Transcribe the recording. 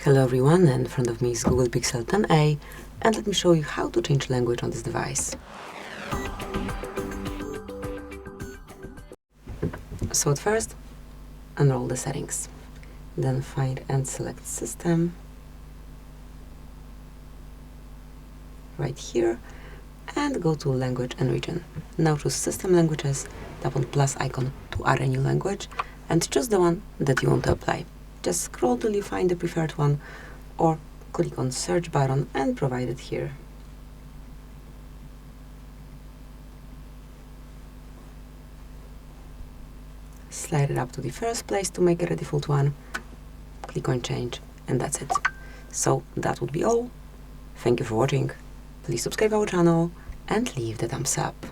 Hello everyone, in front of me is Google Pixel 10a, and let me show you how to change language on this device. So at first, enroll the settings, then find and select System, right here, and go to Language and Region. Now choose System Languages, tap on plus icon to add a new language, and choose the one that you want to apply. Just scroll till you find the preferred one, or click on Search button and provide it here. Slide it up to the first place to make it a default one, click on Change, and that's it. So that would be all. Thank you for watching. Please subscribe our channel and leave the thumbs up.